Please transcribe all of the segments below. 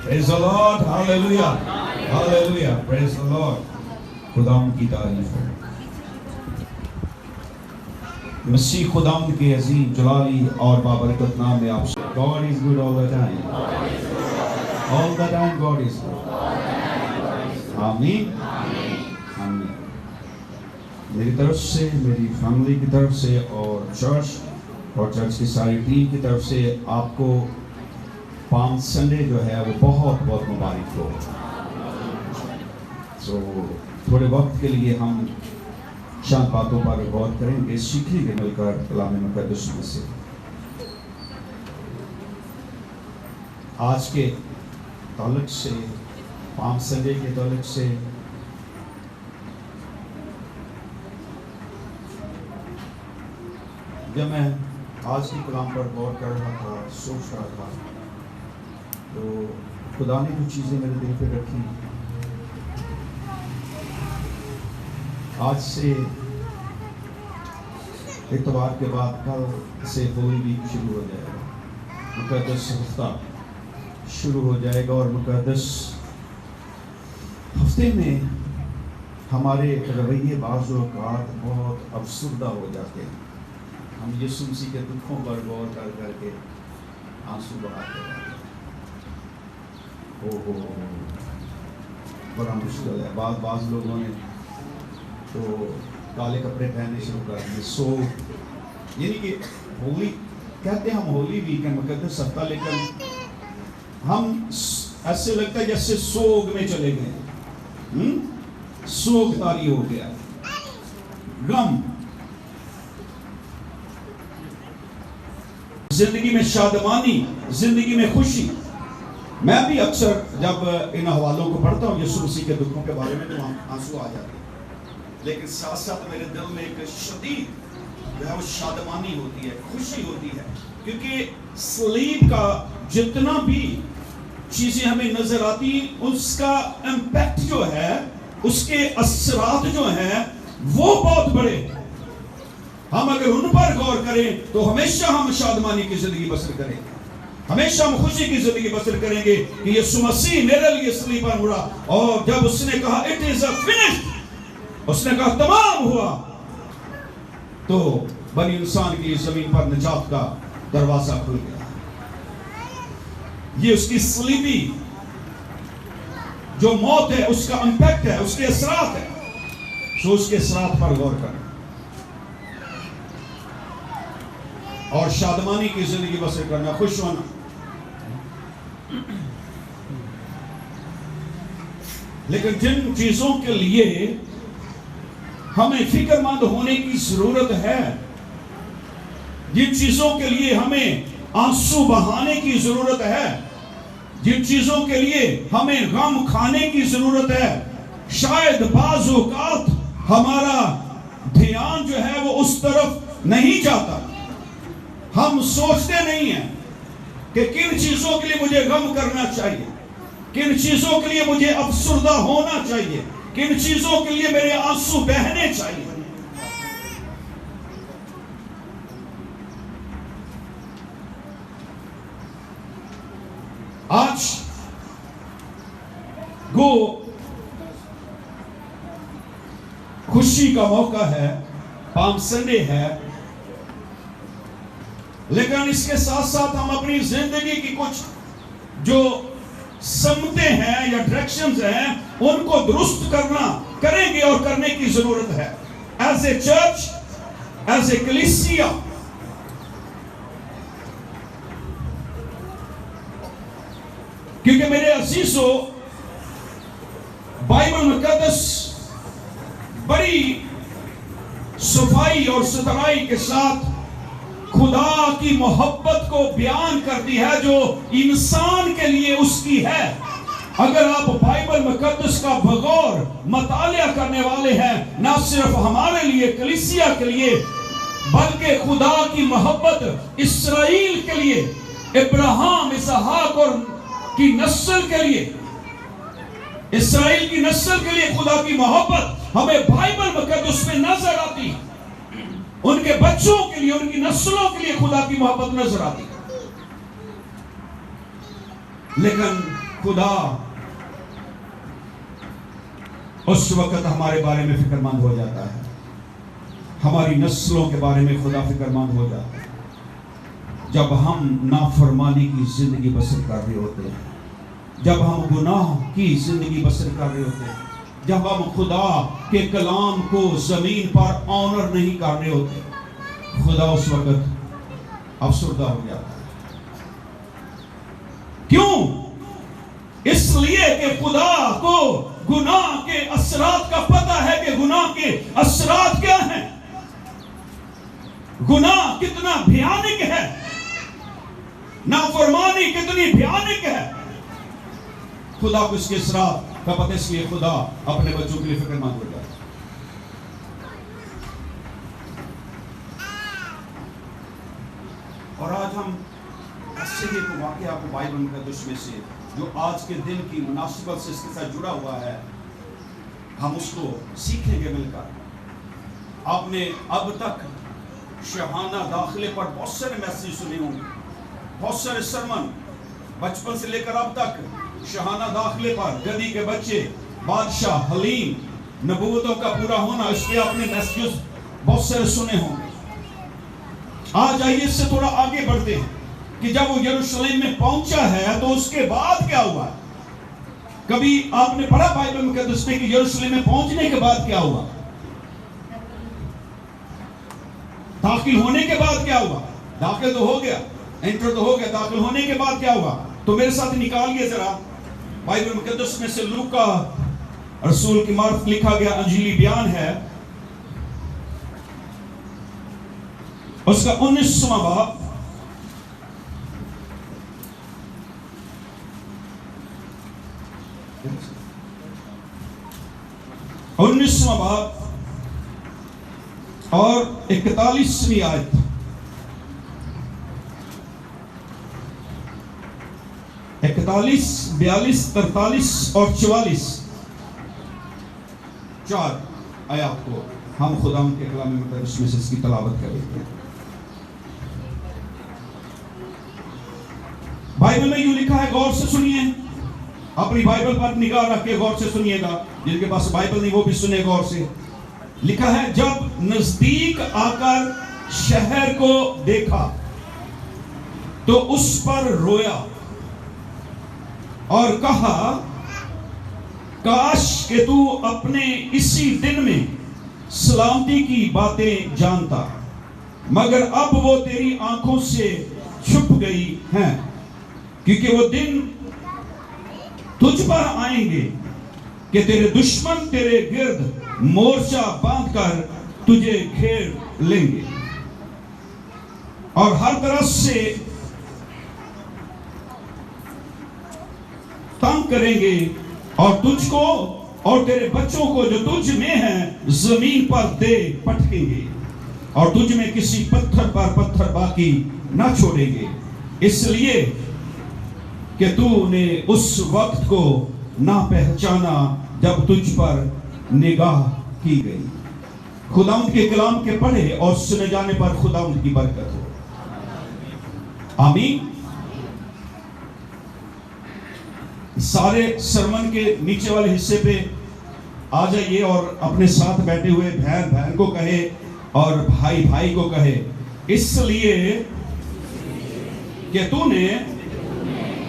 Praise the Lord. Hallelujah. Hallelujah. Praise the Lord. خداوند کی تعریف ہو. مسیح خداوند کے عظیم جلالی اور بابرکت نام میں آپ سے. God is good all the time. All the time God is good. آمین. آمین. میری طرف سے, میری فیملی کی طرف سے اور چرچ کی ساری ٹیم کی طرف سے آپ کو پام سنڈے جو ہے وہ بہت بہت مبارک ہو. تھوڑے وقت کے لیے ہم چند باتوں پر غور کریں گے, سیکھیں گے مل کر کلام مقدس میں سے. آج کے تعلق سے, پام سنڈے کے تعلق سے جب میں آج کی کلام پر غور کر رہا تھا, سوچ رہا تھا, تو خدا نے جو چیزیں میرے دل پہ رکھی. آج سے اتوار کے بعد کل سے ہولی ویک شروع ہو جائے گا, مقدس ہفتہ شروع ہو جائے گا, اور مقدس ہفتے میں ہمارے رویے بعض اوقات بہت افسردہ ہو جاتے ہیں. ہم یسوع مسیح کے دکھوں پر غور کر کر کے آنسو بہاتے ہیں. بڑا مشکل ہے. بعض لوگوں نے تو کالے کپڑے پہننے شروع کر دیے. یعنی کہ ہولی کہتے ہیں ہم ہولی ویک ہے, مقدس ہفتہ, لیکن ہم ایسے لگتا ہے جیسے سوگ میں چلے گئے, سوگ طاری ہو گیا, غم. زندگی میں شادمانی, زندگی میں خوشی. میں بھی اکثر جب ان حوالوں کو پڑھتا ہوں یسوع مسیح کے دکھوں کے بارے میں تو آنسو آ جاتے ہیں, لیکن ساتھ ساتھ میرے دل میں ایک شدید جو ہے وہ شادمانی ہوتی ہے, خوشی ہوتی ہے, کیونکہ صلیب کا جتنا بھی چیزیں ہمیں نظر آتی, اس کا امپیکٹ جو ہے, اس کے اثرات جو ہیں وہ بہت بڑے ہیں. ہم اگر ان پر غور کریں تو ہمیشہ ہم شادمانی کی زندگی بسر کریں گے, ہمیشہ ہم خوشی کی زندگی بسر کریں گے کہ یسوع مسیح میرے لیے صلیب پر مرا, اور جب اس نے کہا اٹ از فنشڈ, اس نے کہا تمام ہوا, تو بنی انسان کی زمین پر نجات کا دروازہ کھل گیا. یہ اس کی صلیبی جو موت ہے, اس کا امپیکٹ ہے, اس کے اثرات ہے. سو اس کے اثرات پر غور کریں اور شادمانی کی زندگی بسر کرنا, خوش ہونا. لیکن جن چیزوں کے لیے ہمیں فکر مند ہونے کی ضرورت ہے, جن چیزوں کے لیے ہمیں آنسو بہانے کی ضرورت ہے, جن چیزوں کے لیے ہمیں غم کھانے کی ضرورت ہے, شاید بعض اوقات ہمارا دھیان جو ہے وہ اس طرف نہیں جاتا. ہم سوچتے نہیں ہیں کہ کن چیزوں کے لیے مجھے غم کرنا چاہیے, کن چیزوں کے لیے مجھے افسردہ ہونا چاہیے, کن چیزوں کے لیے میرے آنسو بہنے چاہیے. آج گو خوشی کا موقع ہے, پام سنڈے ہے, لیکن اس کے ساتھ ساتھ ہم اپنی زندگی کی کچھ جو سمتیں ہیں یا ڈائریکشنز ہیں ان کو درست کریں گے اور کرنے کی ضرورت ہے. As a church, as a کلیسیا, کیونکہ میرے عزیزو بائبل مقدس بڑی صفائی اور سترائی کے ساتھ خدا کی محبت کو بیان کرتی ہے جو انسان کے لیے اس کی ہے. اگر آپ بائبل مقدس کا بغور مطالعہ کرنے والے ہیں, نہ صرف ہمارے لیے کلیسیا کے لیے, بلکہ خدا کی محبت اسرائیل کے لیے, ابراہیم, اسحاق اور کی نسل کے لیے, اسرائیل کی نسل کے لیے خدا کی محبت ہمیں بائبل مقدس میں نظر آتی. ان کے بچوں کے لیے, ان کی نسلوں کے لیے خدا کی محبت نظر آتی. لیکن خدا اس وقت ہمارے بارے میں فکر مند ہو جاتا ہے، ہماری نسلوں کے بارے میں خدا فکر مند ہو جاتا ہے جب ہم نافرمانی کی زندگی بسر کر رہے ہوتے ہیں، جب ہم گناہ کی زندگی بسر کر رہے ہوتے ہیں، جب ہم خدا کے کلام کو زمین پر آنر نہیں کر رہے ہوتے، خدا اس وقت افسردہ ہو جاتا ہے۔ کیوں؟ اس لیے کہ خدا کو گناہ کے اثرات کا پتہ ہے کہ گناہ کے اثرات کیا ہیں، گناہ کتنا بھیانک ہے، نافرمانی کتنی بھیانک ہے۔ خدا کو اس کے اثرات کا پتہ، اس لیے خدا اپنے بچوں کے لیے فکر مند ہو جاتا ہے۔ اور آج ہم ایسے ہی ایک واقعہ کو بائبل مقدس میں سے جو آج کے دن کی مناسبت سے اس کے ساتھ جڑا ہوا ہے، ہم اس کو سیکھیں گے مل کر۔ آپ نے اب تک شاہانہ داخلے پر بہت سارے میسیج سنے ہوں گے، بہت سارے سرمن بچپن سے لے کر اب تک شاہانہ داخلے پر، گدی کے بچے، بادشاہ، حلیم، نبوتوں کا پورا ہونا، اس پہ آپ نے میسیج بہت سارے سنے ہوں گے۔ آج آئیے اس سے تھوڑا آگے بڑھتے ہیں کہ جب وہ یروشلم میں پہنچا ہے تو اس کے بعد کیا ہوا ہے۔ کبھی آپ نے پڑھا بائبل مقدس میں کہ یروشلم میں پہنچنے کے بعد کیا ہوا، داخل ہونے کے بعد کیا ہوا؟ داخل تو ہو گیا، انٹر تو ہو گیا، داخل ہونے کے بعد کیا ہوا؟ تو میرے ساتھ نکالیے ذرا بائبل مقدس میں سے لوکا رسول کی معرفت لکھا گیا انجیلی بیان ہے، اس کا 19واں باب، اور 41ویں آیت۔ 41، 42، 43 اور 44 چار آیات کو ہم خدا کے کلام مقدس میں سے اس کی تلاوت کریں گے۔ بائبل میں یوں لکھا ہے، غور سے سنیے، اپنی بائبل پر نگاہ رکھ کے غور سے سنیے گا، جن کے پاس بائبل نہیں وہ بھی سنے غور سے۔ لکھا ہے، جب نزدیک آ کر شہر کو دیکھا تو اس پر رویا اور کہا، کاش کہ تو اپنے اسی دن میں سلامتی کی باتیں جانتا، مگر اب وہ تیری آنکھوں سے چھپ گئی ہیں، کیونکہ وہ دن تجھ پر آئیں گے کہ تیرے دشمن تیرے گرد مورچہ باندھ کر تجھے گھیر لیں گے اور ہر طرف سے تنگ کریں گے، اور تجھ کو اور تیرے بچوں کو جو تجھ میں ہیں زمین پر دے پٹکیں گے، اور تجھ میں کسی پتھر پر پتھر باقی نہ چھوڑیں گے، اس لیے کہ تو نے اس وقت کو نہ پہچانا جب تجھ پر نگاہ کی گئی۔ خداوند کے کلام کے پڑھے اور سنے جانے پر خداوند کی برکت ہو، آمین۔ سارے سرمن کے نیچے والے حصے پہ آ جائیے اور اپنے ساتھ بیٹھے ہوئے بہن بہن کو کہے اور بھائی بھائی کو کہے، اس لیے کہ تو نے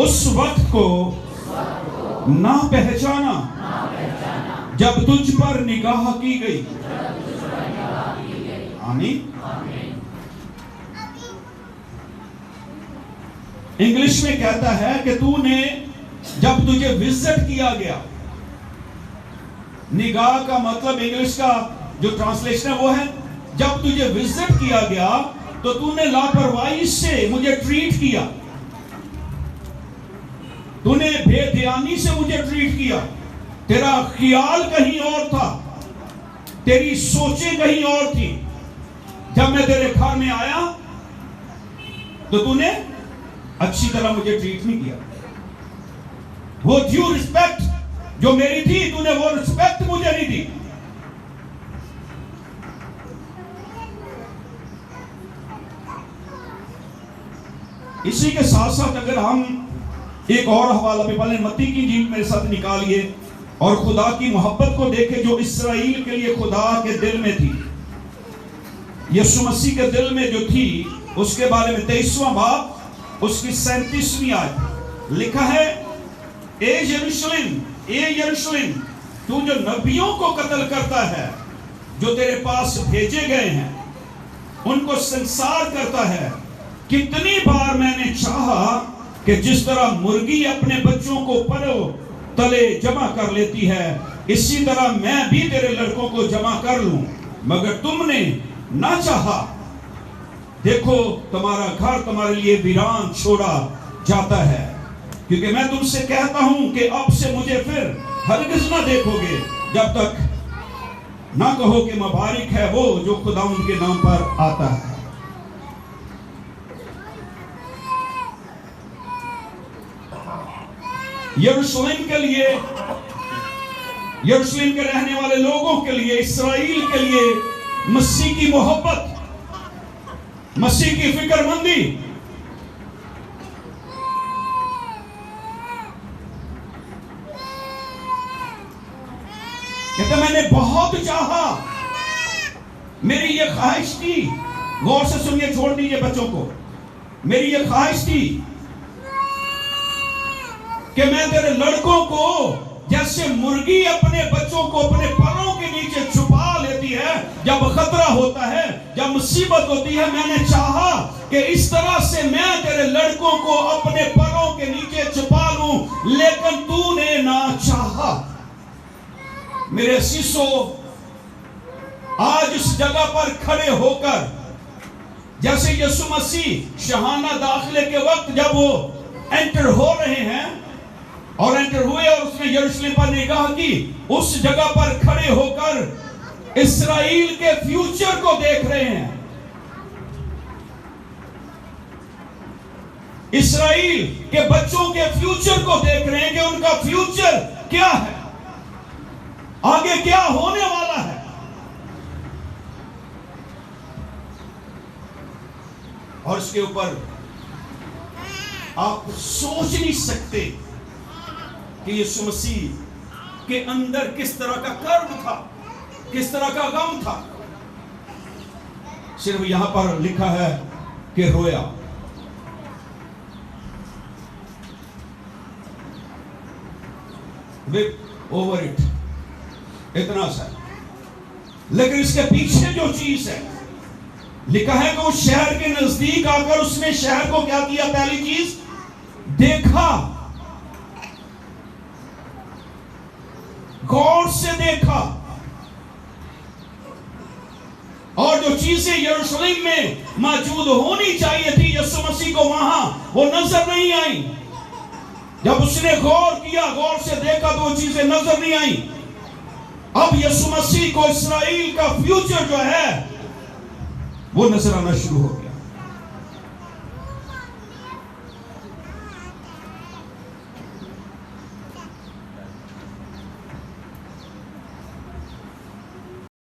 اس وقت کو نہ پہچانا جب تجھ پر نگاہ کی گئی، آمین۔ انگلش میں کہتا ہے کہ تو نے جب تجھے وزٹ کیا گیا، نگاہ کا مطلب انگلش کا جو ٹرانسلیشن ہے وہ ہے جب تجھے وزٹ کیا گیا تو تو نے لاپرواہی سے مجھے ٹریٹ کیا، تو نے بے دھیانی سے مجھے ٹریٹ کیا، تیرا خیال کہیں اور تھا، تیری سوچیں کہیں اور تھی۔ جب میں تیرے گھر میں آیا تو تو نے اچھی طرح مجھے ٹریٹ نہیں کیا، وہ ڈیو رسپیکٹ جو میری تھی تو نے وہ رسپیکٹ مجھے نہیں دی۔ اسی کے ساتھ ساتھ اگر ہم ایک اور حوالہ بھی پڑھیں، متی کی انجیل میرے ساتھ نکالیے، اور خدا کی محبت کو دیکھیں جو اسرائیل کے لیے خدا کے دل میں تھی، یسوع مسیح کے دل میں جو تھی، اس کے بارے میں 23واں باب اس کی 37ویں آیت لکھا ہے، اے یروشلم تو جو نبیوں کو قتل کرتا ہے، جو تیرے پاس بھیجے گئے ہیں، ان کو سنسار کرتا ہے، کتنی بار میں نے چاہا کہ جس طرح مرغی اپنے بچوں کو پروں تلے جمع کر لیتی ہے، اسی طرح میں بھی تیرے لڑکوں کو جمع کر لوں، مگر تم نے نہ چاہا۔ دیکھو تمہارا گھر تمہارے لیے ویران چھوڑا جاتا ہے، کیونکہ میں تم سے کہتا ہوں کہ اب سے مجھے پھر ہرگز نہ دیکھو گے، جب تک نہ کہو کہ مبارک ہے وہ جو خداوند کے نام پر آتا ہے۔ یروشلم کے لیے، یروشلم کے رہنے والے لوگوں کے لیے، اسرائیل کے لیے مسیح کی محبت، مسیح کی فکر مندی، کہتے میں نے بہت چاہا، میری یہ خواہش تھی، غور سے سنیے، چھوڑ دیجئے بچوں کو، میری یہ خواہش تھی کہ میں تیرے لڑکوں کو جیسے مرغی اپنے بچوں کو اپنے پروں کے نیچے چھپا لیتی ہے جب خطرہ ہوتا ہے، جب مصیبت ہوتی ہے، میں نے چاہا کہ اس طرح سے میں تیرے لڑکوں کو اپنے پروں کے نیچے چھپا لوں، لیکن تو نے نہ چاہا۔ میرے عزیزو، آج اس جگہ پر کھڑے ہو کر جیسے یسوع مسیح شاہانہ داخلے کے وقت جب وہ انٹر ہو رہے ہیں اور انٹر ہوئے اور اس نے یروشلم پر نگاہ کی، اس جگہ پر کھڑے ہو کر اسرائیل کے فیوچر کو دیکھ رہے ہیں، اسرائیل کے بچوں کے فیوچر کو دیکھ رہے ہیں کہ ان کا فیوچر کیا ہے، آگے کیا ہونے والا ہے۔ اور اس کے اوپر آپ سوچ نہیں سکتے کہ یسوع مسیح کے اندر کس طرح کا کرب تھا، کس طرح کا غم تھا۔ صرف یہاں پر لکھا ہے کہ رویا۔ وپ اوور اٹ، اتنا سا، لیکن اس کے پیچھے جو چیز ہے لکھا ہے کہ وہ شہر کے نزدیک آ کر اس نے شہر کو کیا کیا؟ پہلی چیز دیکھا، غور سے دیکھا، اور جو چیزیں یروشلم میں موجود ہونی چاہیے تھی یسوع مسیح کو وہاں وہ نظر نہیں آئیں۔ جب اس نے غور کیا، غور سے دیکھا تو وہ چیزیں نظر نہیں آئیں۔ اب یسوع مسیح کو اسرائیل کا فیوچر جو ہے وہ نظر آنا شروع ہو گیا۔